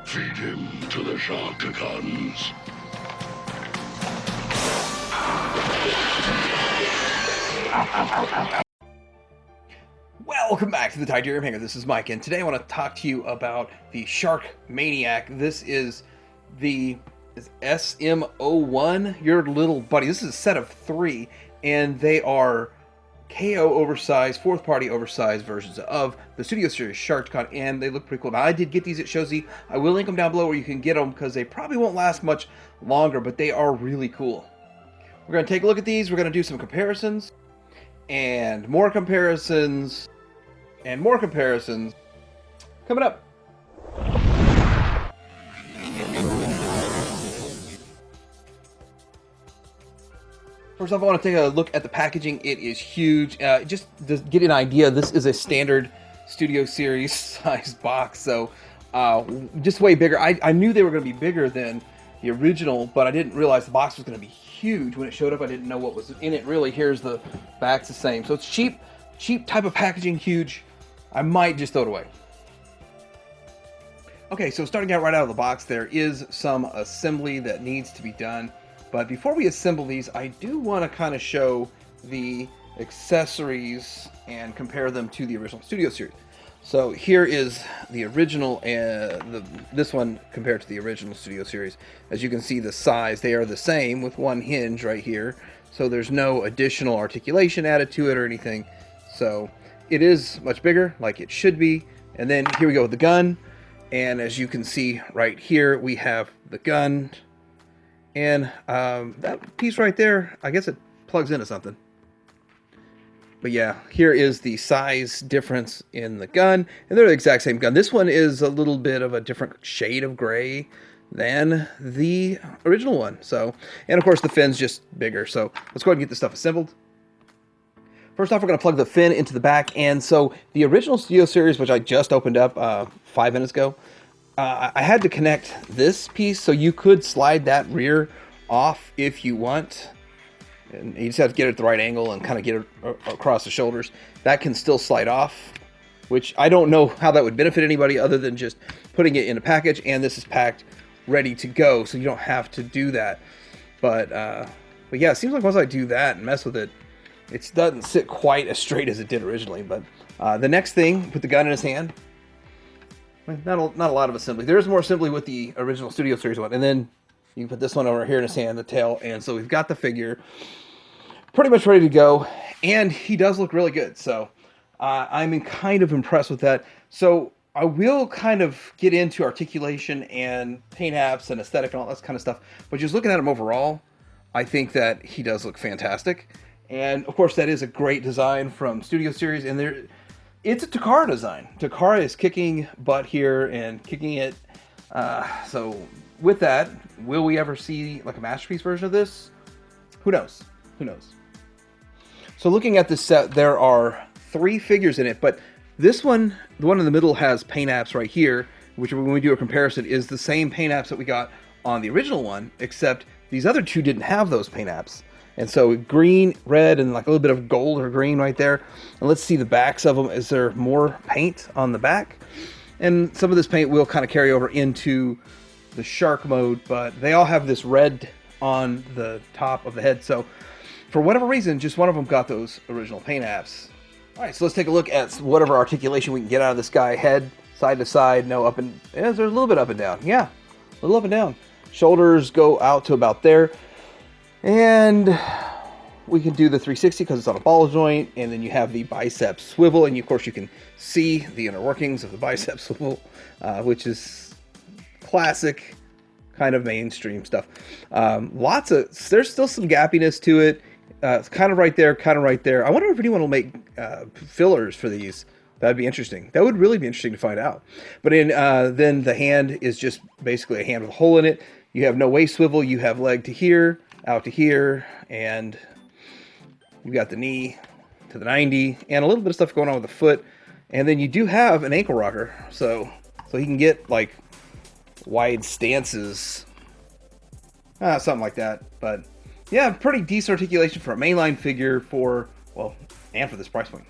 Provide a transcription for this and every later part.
Feed him to the Sharkticons. Welcome back to the Titanium Hanger. This is Mike, and today I want to talk to you about the Shark Maniac. This is the SM-01, your little buddy. This is a set of 3, and they are KO oversized, fourth party oversized versions of the Studio Series Sharkticon, and they look pretty cool. Now, I did get these at Shozy. I will link them down below where you can get them because they probably won't last much longer, but they are really cool. We're going to take a look at these. We're going to do some comparisons, and more comparisons, and more comparisons coming up. First off, I want to take a look at the packaging. It is huge. Just to get an idea, this is a standard Studio Series size box, so just way bigger. I knew they were going to be bigger than the original, but I didn't realize the box was going to be huge. When it showed up, I didn't know what was in it. Really, here's the back's the same. So it's cheap type of packaging, huge. I might just throw it away. Okay, so starting out right out of the box, there is some assembly that needs to be done. But before we assemble these, I do want to kind of show the accessories and compare them to the original Studio Series. So here is the original, this one compared to the original Studio Series. As you can see, the size, they are the same with one hinge right here. So there's no additional articulation added to it or anything. So it is much bigger, like it should be. And then here we go with the gun. And as you can see right here, we have the gun. And that piece right there, I guess it plugs into something. But yeah, here is the size difference in the gun. And they're the exact same gun. This one is a little bit of a different shade of gray than the original one. So, and of course the fin's just bigger. So let's go ahead and get this stuff assembled. First off, we're going to plug the fin into the back. And so the original Studio Series, which I just opened up 5 minutes ago, I had to connect this piece, so you could slide that rear off if you want. And you just have to get it at the right angle and kind of get it across the shoulders. That can still slide off, which I don't know how that would benefit anybody other than just putting it in a package. And this is packed, ready to go, so you don't have to do that. But yeah, it seems like once I do that and mess with it, it doesn't sit quite as straight as it did originally. But the next thing, put the gun in his hand. Not a lot of assembly. There's more assembly with the original Studio Series one. And then you can put this one over here in his hand, the tail. And so we've got the figure pretty much ready to go. And he does look really good. So I'm kind of impressed with that. So I will kind of get into articulation and paint apps and aesthetic and all that kind of stuff. But just looking at him overall, I think that he does look fantastic. And of course, that is a great design from Studio Series. And it's a Takara design. Takara is kicking butt here and kicking it. So with that, will we ever see like a masterpiece version of this? Who knows? Who knows? So looking at this set, there are 3 figures in it, but this one, the one in the middle, has paint apps right here, which when we do a comparison is the same paint apps that we got on the original one, except these other 2 didn't have those paint apps. And so green, red, and like a little bit of gold or green right there. And let's see the backs of them. Is there more paint on the back? And some of this paint will kind of carry over into the shark mode, but they all have this red on the top of the head. So for whatever reason, just one of them got those original paint apps. All right, so let's take a look at whatever articulation we can get out of this guy. Head, side to side, no up and... Yeah, there's a little bit up and down. Yeah, a little up and down. Shoulders go out to about there. And we can do the 360 because it's on a ball joint, and then you have the bicep swivel, and of course you can see the inner workings of the bicep swivel, which is classic kind of mainstream stuff. There's still some gappiness to it. It's kind of right there, kind of right there. I wonder if anyone will make fillers for these. That'd be interesting. That would really be interesting to find out. But then the hand is just basically a hand with a hole in it. You have no waist swivel. You have leg to here, out to here, and you've got the knee to the 90, and a little bit of stuff going on with the foot. And then you do have an ankle rocker, so he can get like wide stances, something like that. But yeah, pretty decent articulation for a mainline figure and for this price point.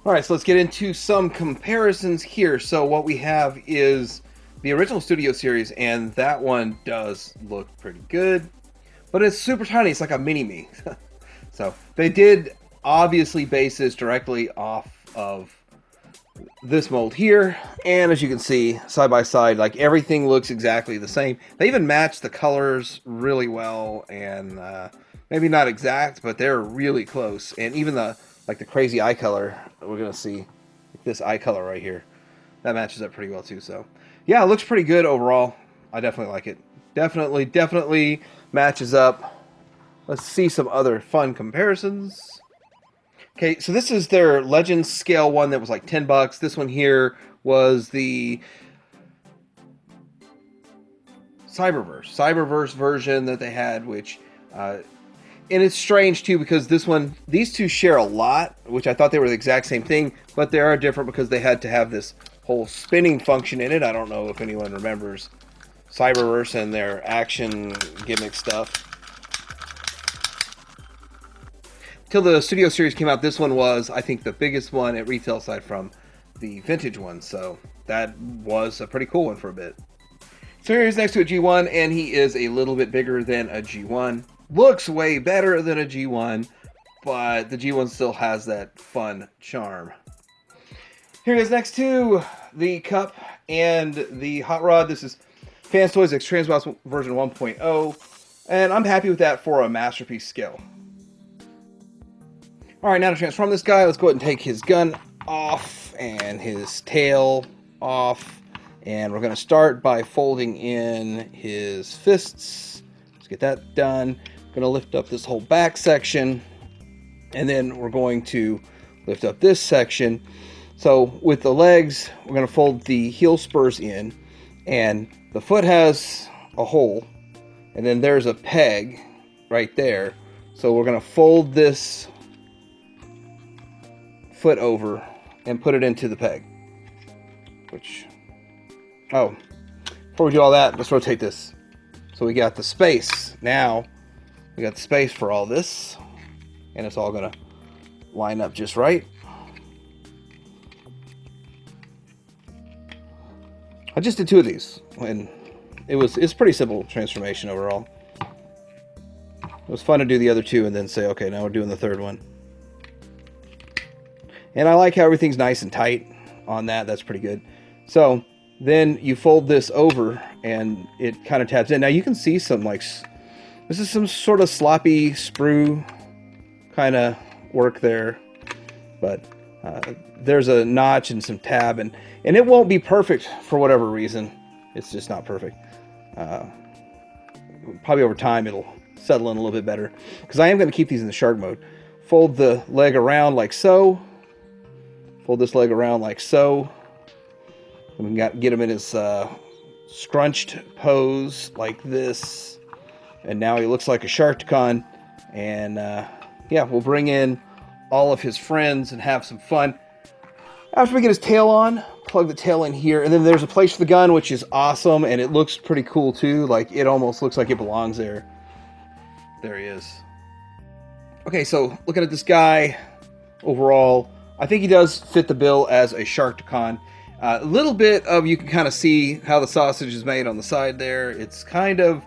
All right, so let's get into some comparisons here. So what we have is the original Studio Series, and that one does look pretty good. But it's super tiny. It's like a mini-me. So they did obviously base this directly off of this mold here. And as you can see, side by side, like everything looks exactly the same. They even match the colors really well. And maybe not exact, but they're really close. And even the crazy eye color, we're going to see this eye color right here. That matches up pretty well too. So yeah, it looks pretty good overall. I definitely like it. Definitely matches up. Let's see some other fun comparisons. Okay, so this is their Legends scale one that was like $10. This one here was the Cyberverse version that they had, which and it's strange too because these two share a lot, which I thought they were the exact same thing, but they are different because they had to have this whole spinning function in it. I don't know if anyone remembers Cyberverse and their action gimmick stuff. Till the Studio Series came out, this one was, I think, the biggest one at retail aside from the vintage one. So that was a pretty cool one for a bit. So here's next to a G1, and he is a little bit bigger than a G1. Looks way better than a G1, but the G1 still has that fun charm. Here he is next to the Cup and the Hot Rod. This is Fans Toys X Transbox version 1.0, and I'm happy with that for a Masterpiece scale. Alright, now to transform this guy, let's go ahead and take his gun off and his tail off, and we're going to start by folding in his fists. Let's get that done. Going to lift up this whole back section, and then we're going to lift up this section. So with the legs, we're going to fold the heel spurs in, and the foot has a hole, and then there's a peg right there. So we're going to fold this foot over and put it into the peg. Before we do all that, let's rotate this. So we got the space. Now we got the space for all this, and it's all going to line up just right. I just did two of these, and it's pretty simple transformation overall. It was fun to do the other two and then say, okay, now we're doing the third one. And I like how everything's nice and tight on that. That's pretty good. So then you fold this over and it kind of tabs in. Now you can see some this is some sort of sloppy sprue kind of work there, but there's a notch and some tab, and it won't be perfect for whatever reason. It's just not perfect. Probably over time it'll settle in a little bit better, because I am going to keep these in the shark mode. Fold the leg around like so. Fold this leg around like so. And we can get him in his scrunched pose like this. And now he looks like a Sharkticon. And yeah, we'll bring in all of his friends and have some fun. After we get his tail on, plug the tail in here. And then there's a place for the gun, which is awesome. And it looks pretty cool too. Like, it almost looks like it belongs there. There he is. Okay, so looking at this guy overall, I think he does fit the bill as a Sharkticon. A little bit of, you can kind of see how the sausage is made on the side there. It's kind of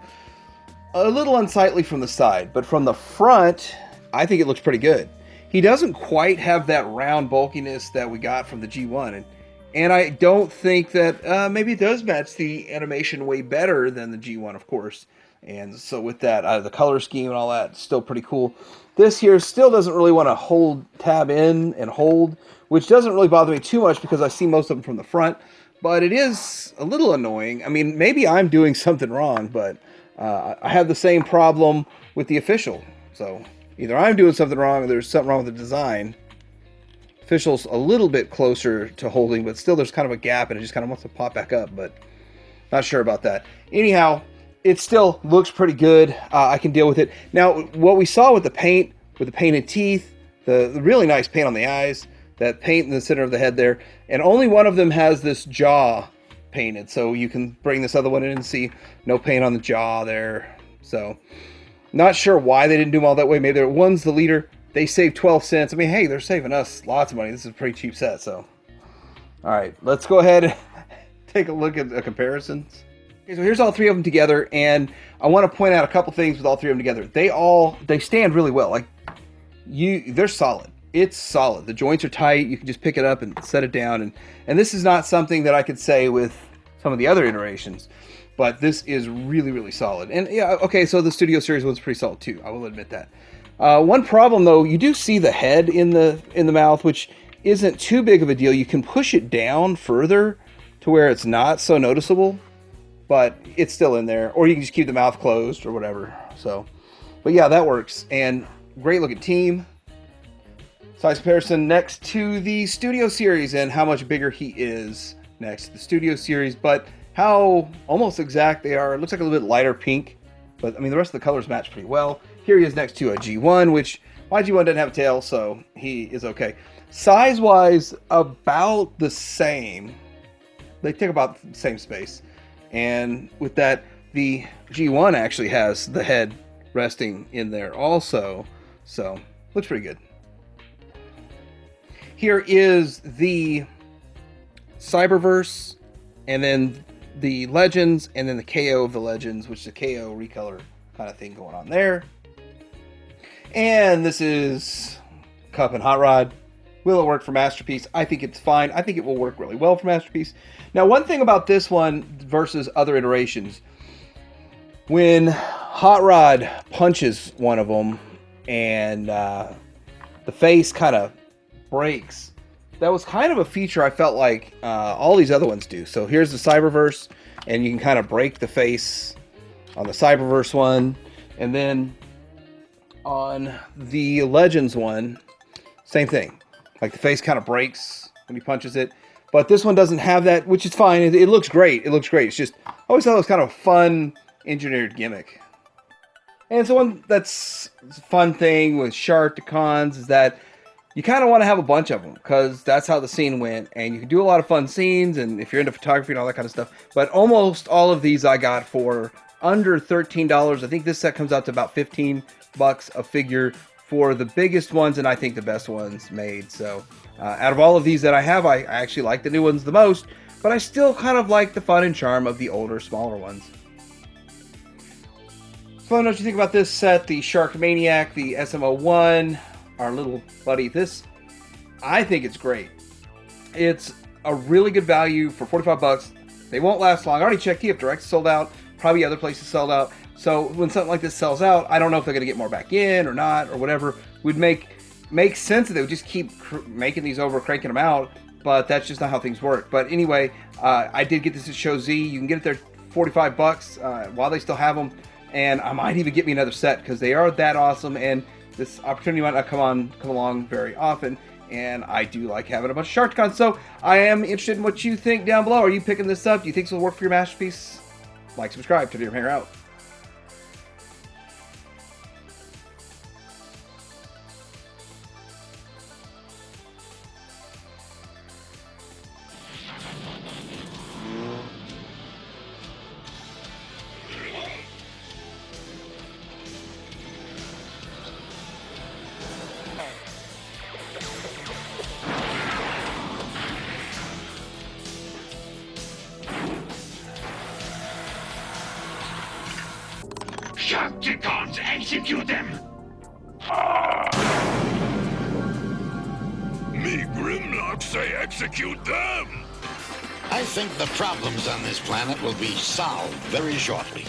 a little unsightly from the side, but from the front, I think it looks pretty good. He doesn't quite have that round bulkiness that we got from the G1, and I don't think that maybe it does match the animation way better than the G1, of course. And so with that, the color scheme and all that, still pretty cool. This here still doesn't really want to hold tab in and hold, which doesn't really bother me too much because I see most of them from the front, but it is a little annoying. I mean, maybe I'm doing something wrong, but I have the same problem with the official. So either I'm doing something wrong or there's something wrong with the design. Official's a little bit closer to holding, but still there's kind of a gap and it just kind of wants to pop back up, but not sure about that. Anyhow, it still looks pretty good. I can deal with it. Now, what we saw with the paint, with the painted teeth, the really nice paint on the eyes, that paint in the center of the head there, and only one of them has this jaw painted, so you can bring this other one in and see no paint on the jaw there. So, not sure why they didn't do them all that way. Maybe one's the leader. They saved 12 cents. I mean, hey, they're saving us lots of money. This is a pretty cheap set, so. All right, let's go ahead and take a look at the comparisons. Okay, so here's all three of them together, and I want to point out a couple things with all three of them together. They stand really well. Like they're solid. It's solid. The joints are tight. You can just pick it up and set it down. And this is not something that I could say with some of the other iterations, but this is really, really solid. And yeah, okay, so the Studio Series one's pretty solid too. I will admit that. One problem though, you do see the head in the mouth, which isn't too big of a deal. You can push it down further to where it's not so noticeable, but it's still in there. Or you can just keep the mouth closed or whatever. So, but yeah, that works. And great looking team. Size comparison next to the Studio Series and how much bigger he is next to the Studio Series, but how almost exact they are. It looks like a little bit lighter pink, but I mean the rest of the colors match pretty well. Here he is next to a G1, which my G1 doesn't have a tail, so he is okay. Size-wise, about the same. They take about the same space. And with that, the G1 actually has the head resting in there also, so looks pretty good. Here is the Cyberverse, and then the Legends, and then the KO of the Legends, which is a KO recolor kind of thing going on there. And this is Cup and Hot Rod. Will it work for Masterpiece? I think it's fine. I think it will work really well for Masterpiece. Now, one thing about this one versus other iterations, when Hot Rod punches one of them and the face kind of breaks, that was kind of a feature I felt like all these other ones do. So here's the Cyberverse, and you can kind of break the face on the Cyberverse one. And then on the Legends one, same thing. Like the face kind of breaks when he punches it. But this one doesn't have that, which is fine. It looks great. It looks great. It's just, I always thought it was kind of a fun engineered gimmick. And so one that's a fun thing with Sharkticons is that you kind of want to have a bunch of them because that's how the scene went. And you can do a lot of fun scenes, and if you're into photography and all that kind of stuff. But almost all of these I got for under $13. I think this set comes out to about $15 a figure for the biggest ones, and I think the best ones made. So out of all of these that I have, I actually like the new ones the most, but I still kind of like the fun and charm of the older, smaller ones. So I don't know what you think about this set, the Shark Maniac, the SM-01, our little buddy. This, I think it's great. It's a really good value for $45. They won't last long. I already checked TF Direct sold out, probably other places sold out. So when something like this sells out, I don't know if they're going to get more back in or not or whatever. Would make sense that they would just keep making these over, cranking them out, but that's just not how things work. But anyway, I did get this at Show Z. You can get it there $45 while they still have them, and I might even get me another set because they are that awesome, and this opportunity might not come along very often, and I do like having a bunch of Sharkticons. So I am interested in what you think down below. Are you picking this up? Do you think this will work for your Masterpiece? Like, subscribe to Video Hanger out. Sharkticons, execute them! Me Grimlock say execute them! I think the problems on this planet will be solved very shortly.